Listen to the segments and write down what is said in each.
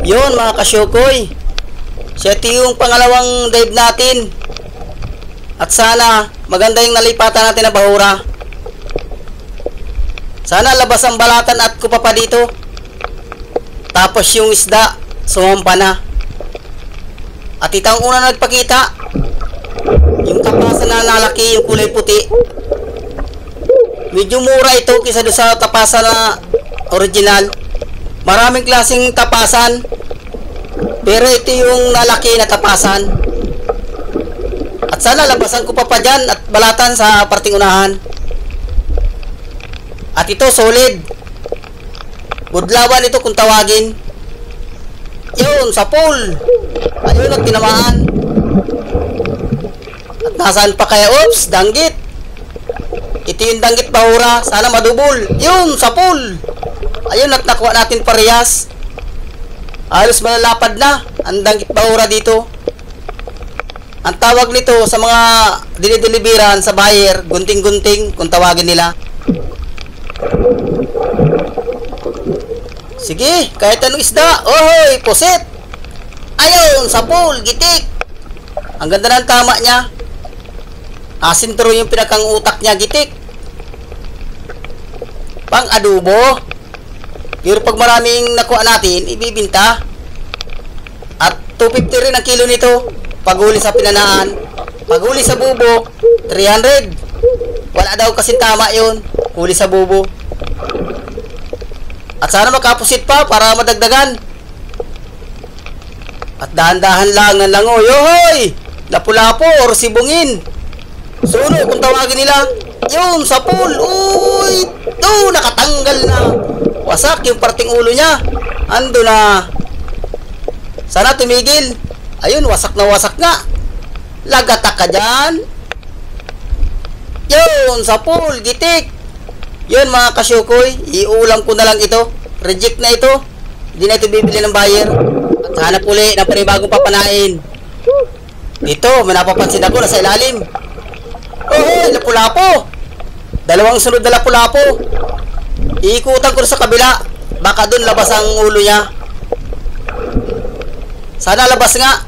Yun mga kasyukoy, so ito yung pangalawang dive natin. At sana maganda yung nalipatan natin na bahura. Sana labas ang balatan at kupa pa dito. Tapos yung isda sumampa na. At itang una na nagpakita, yung tapasan na lalaki, yung kulay puti. Medyo mura ito kaysa doon sa tapasan na original. Maraming klaseng tapasan, pero ito yung lalaki na tapasan. At sana labasan ko pa dyan at balatan sa parting unahan. At ito solid, budlawan ito kung tawagin. Yun sa pool. Ayun at tinamaan. At nasaan pa kaya? Oops, danggit. Ito yung danggit bahura. Sana madubol. Yun sa pool. Ayun at nakuha natin parehas. Halos malalapad na ang danggit bahura dito. Ang tawag nito sa mga dinideliveran sa buyer, gunting-gunting kung tawagin nila. Sige, kahit anong isda. Ohoy, pusit. Ayun, sa pool, gitik. Ang ganda ng tama niya. Asintro yung pinakang utak niya, gitik. Pang adobo. Pero pag maraming nakuha natin, ibibinta. At 250 rin ang kilo nito. Paghuli sa pinanaan. Paghuli sa bubo, 300. Wala daw kasing tama yun. Huli sa bubo. At sana makapusit pa para madagdagan. At dahan-dahan lang ng langoy. Yohoy! Lapu-lapo or sibungin. Suno kung tawagin nila. Yun sa pool. Uy! Doon nakatanggal na. Wasak yung parting ulo niya. Ando na. Sana tumigil. Ayun, wasak na wasak nga. Lagata ka dyan. Yun sa pool. Gitik. Yun mga kasyukoy, iulam ko na lang ito. Reject na ito. Hindi na ito bibili ng buyer. At hanap uli ng panibagong papanain. Dito, may napapansin ako, nasa ilalim. Oh, lapu-lapo. Dalawang sunod na lapu-lapo. Iikutan ko sa kabila. Baka dun labas ang ulo niya. Sana labas nga.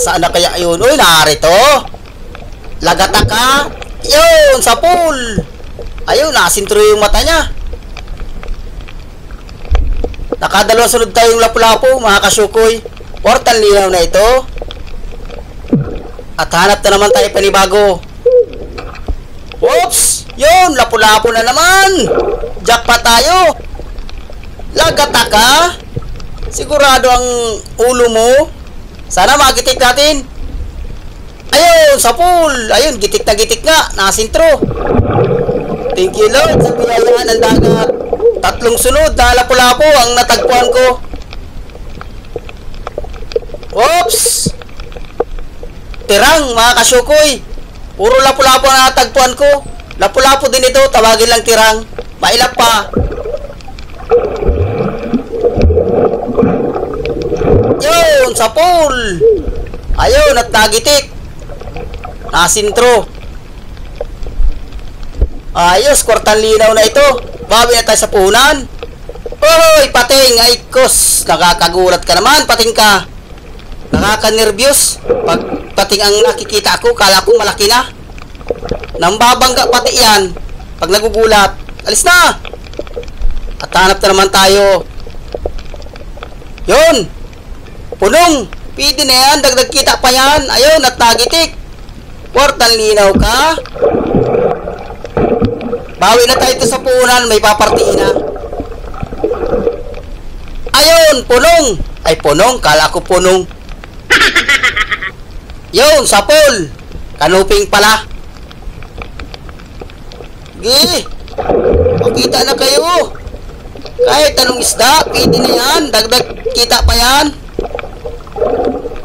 Saan na kaya yun? Uy, narito. Lagata ka. Yun, sa pool. Ayun, nasintro yung mata niya. Nakadalawang sunod tayong lapu-lapo, mga kasyukoy. Portal linaw na ito. At hanap na naman tayo panibago. Oops! Yun, lapu-lapo na naman. Jackpot tayo. Lagata ka. Sigurado ang ulo mo. Sana magitik natin. Ayun, sa pool. Ayun, gitik na gitik nga. Nasintro. Thank you Lord sa biyayaan ng dagat. Tatlong sunod na lapu-lapo ang natagpuan ko. Oops! Tirang mga kasyukoy. Puro lapu-lapo ang natagpuan ko. Lapu-lapo din ito. Tawagin lang tirang. Mailap pa. Yun, sa pool. Ayun, at nagitik. Nasintro. Ayos, kwartang linaw na ito. Bawi na tayo sa puhunan. Hoy, pating. Ay, kos. Nakakagulat ka naman, pating ka. Nakaka-nervyos. Pag pating ang nakikita ko, kala ko malaki na. Nambabangga pati yan. Pag nagugulat. Alis na. At hanap na naman tayo. Yun. Punong. Pwede na yan. Dagdag kita pa yan. Ayun, at nagitik. Kwartang linaw ka. Bawi na tayo ito sa puhunan. May papartiin na. Ayun, punong. Ay, punong. Kala ko punong. Yun, sa pool. Kanuping pala. Gi. Makita na kayo. Kahit anong isda, pwede na yan. Dagdag kita pa yan.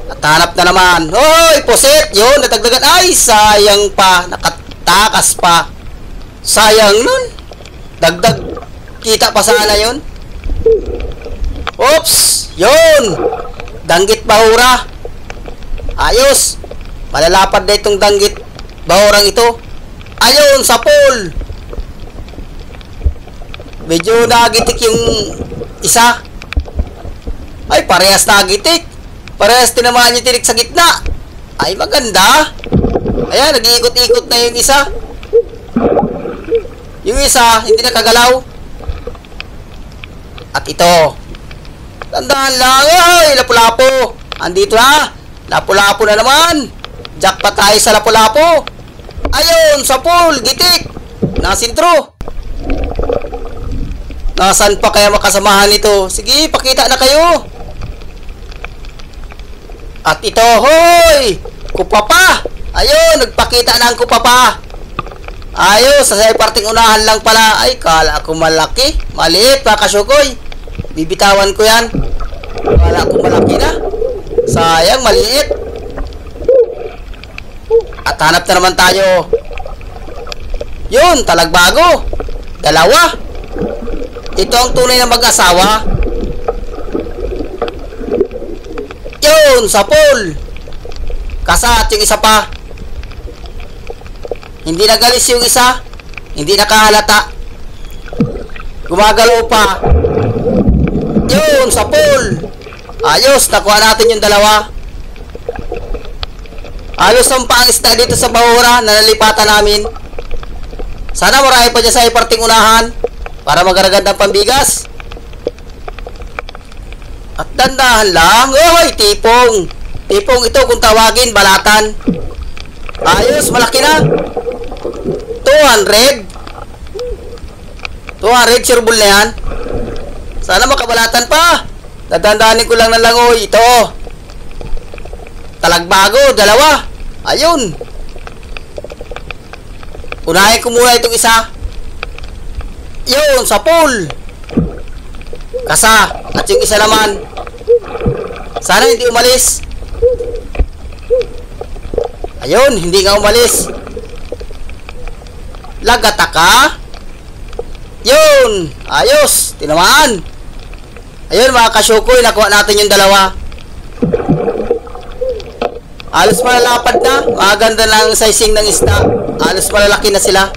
At hanap na naman. Hoy, puset. Yun, natagdagan. Ay, sayang pa. Nakatakas pa. Sayang nun. Dagdag kita pa sana yun. Oops. Yun. Danggit bahura. Ayos. Malalapad na itong danggit bahurang ito. Ayun, sa pool. Medyo nagitik yung isa. Ay, parehas nagitik. Parehas tinamaan yung tinik sa gitna. Ay, maganda. Ayan, nag-iikot-ikot na yung isa. Yung isa, hindi nakagalaw. At ito. Tandaan lang. Ay, lapu-lapo. Andito na. Lapu-lapo na naman. Jackpot tayo sa lapu-lapo. Ayun, sa pool. Gitik. Nasintro. Nasaan pa kaya makasamahan ito? Sige, pakita na kayo. At ito, hoy! Kupapa! Ayun, nagpakita na ang kupapa. Ayos, sa parting unahan lang pala. Ay, kala ko malaki. Maliit, mga kasyukoy. Bibitawan ko yan. Kala ko malaki na. Sayang, maliit. At hanap na naman tayo. Yun, talagbago. Dalawa. Ito ang tunay na mag-asawa. Yun, sa pool. Kasat yung isa pa. Hindi nagalis yung isa. Hindi nakahalata. Gumagalaw pa. Yun, sa pool. Ayos, nakuha natin yung dalawa. Ayos ang pangisda dito sa bahura na nalipatan namin. Sana marami pa dyan sa iparting unahan para magaragad ng pambigas. At dandahan lang. Oy, tipong. Tipong ito kung tawagin, balatan. Ayos, malaki na. 200. 200, sureball na yan. Sana makabalatan pa. Dadandahanin ko lang ng langoy. Ito. Talagbago, dalawa. Ayun. Unahin ko muna itong isa. Yun, sa pool. Kasa. At yung isa naman. Sana hindi umalis. Ayun, hindi nga umalis. Lagataka. Yun. Ayos. Tinamaan. Ayun, mga kasyukoy, nakuha natin yung dalawa. Alos malalapad na. Maganda lang sizing ng isda. Alos malalaki na sila.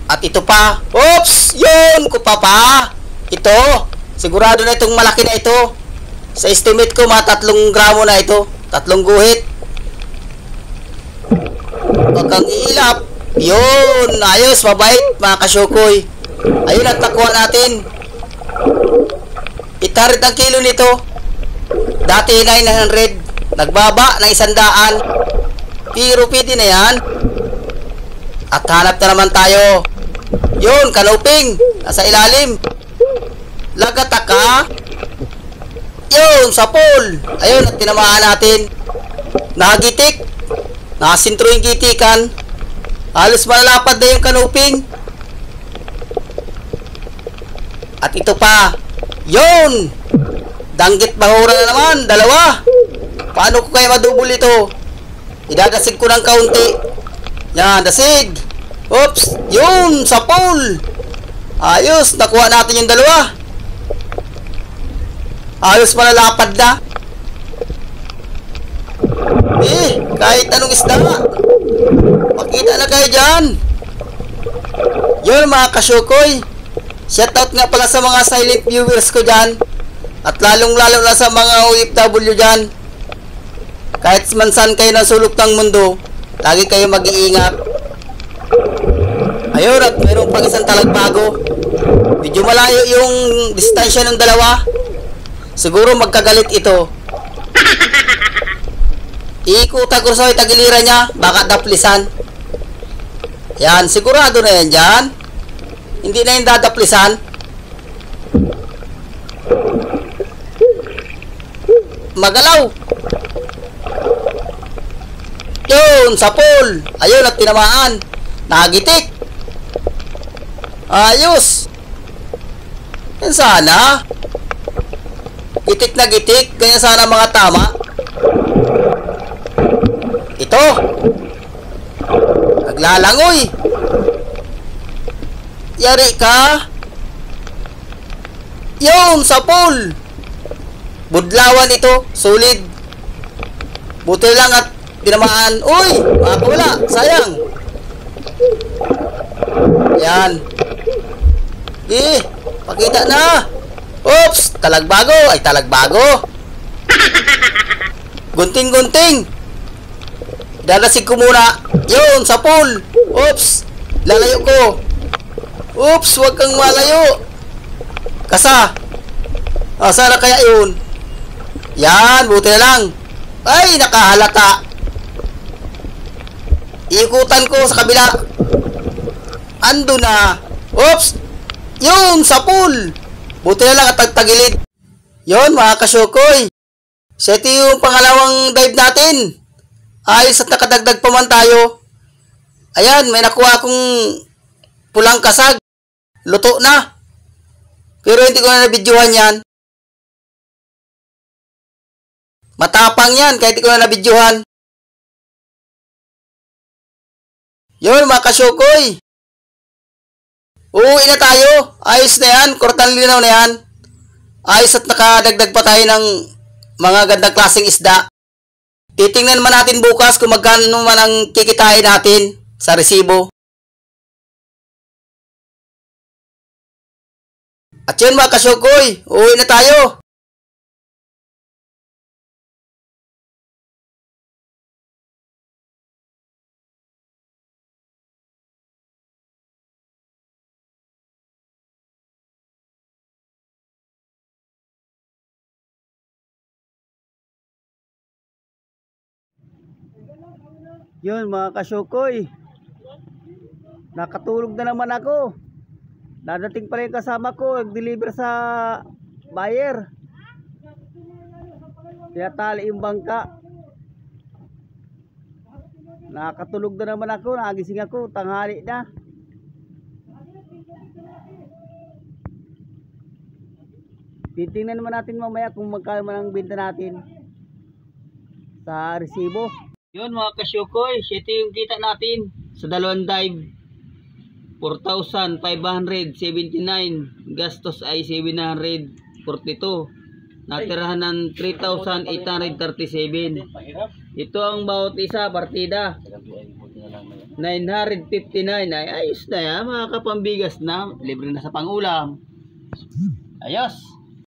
At ito pa. Oops! Yun! Kupa pa. Ito. Sigurado na itong malaki na ito. Sa estimate ko, mga 3 gramo na ito. 3 guhit. Huwag kang iilap. Yun! Ayos! Mabait, mga kasyukoy. Ayun at nakuha natin. 800 ang kilo nito. Dati 900. Nagbaba ng 100. Pero pwede na yan. At hanap na naman tayo. Yun, kanuping. Nasa ilalim. Lagataka. Yun, sa pool. Ayun, at tinamaan natin. Nakagitik. Nakasintro yung gitikan. Halos malalapad na yung kanuping. At ito pa. Yun! Danggit bahura na naman. Dalawa. Paano ko kaya madubol ito? Idadasig ko ng kaunti. Yan, dasig. Oops! Yun! Sa pool! Ayos! Nakuha natin yung dalawa. Ayos malalapad na. Kahit anong isda. Pakita na kayo dyan. Yun, mga kasyukoy. Shoutout nga pala sa mga silent viewers ko dyan. At lalong-lalo na sa mga OFW dyan. Kahit mansan kayo ng sulok ng mundo, lagi kayo mag-iingat. Ayun, at mayroong pang isang talagbago. Medyo malayo yung distansya ng dalawa. Siguro magkagalit ito. Iikutan ko sa tagiliran niya, baka daplisan. Yan, sigurado na yan dyan. Hindi na yung dadaplisan. Magalaw. Yun, sa pool. Ayun, at tinamaan. Nakagitik. Ayos. Yan sana. Gitik na gitik. Ganyan sana mga tama. Ito. Naglalangoy. Yari ka. Yun, sa pool. Budlawan ito. Solid. Buti lang at tinamaan. Uy, makakawala. Sayang. Yan. Pakita na. Oops, talagbago. Ay, talagbago. Gunting-gunting. Dadasig ko muna. Yun, sa pool. Oops, lalayo ko. Oops, wag kang malayo. Kasa. Sana kaya yun. Yan, buti na lang. Ay, nakahalata. Ikutan ko sa kabila. Ando na. Oops. Yun, sa pool. Buti na lang at tagilid. Yun, mga kasyukoy. So, ito yung pangalawang dive natin. Ayos at nakadagdag pa man tayo. Ayan, may nakuha akong pulang kasag. Luto na. Pero hindi ko na nabidyohan yan. Matapang yan, kahit hindi ko na nabidyohan. Yun, mga kasyukoy. Uuwi na tayo. Ayos na yan. Kortan linaw na yan. Ayos at nakadagdag pa tayo ng mga gandang klaseng isda. Titingnan man natin bukas kung magkano man ang kikitain natin sa resibo. At yun, mga kasyukoy. Uuwi na tayo. Yun, mga kasyukoy. Nakatulog na naman ako. Dadating pala yung kasama ko, nag-deliver sa buyer. Tinatali yung bangka. Nakatulog na naman ako, nagising ako, tanghali na. Titingnan naman natin mamaya kung magkano man ang benta natin sa resibo. Yun, mga kasyukoy, ito yung kita natin sa dalawang dive. 4,579. Gastos ay 742. Natirahan ng 3,837. Ito ang bawat isa partida. 959. Ay, ayos na yan, mga kapambigas na. Libre na sa pangulam. Ayos.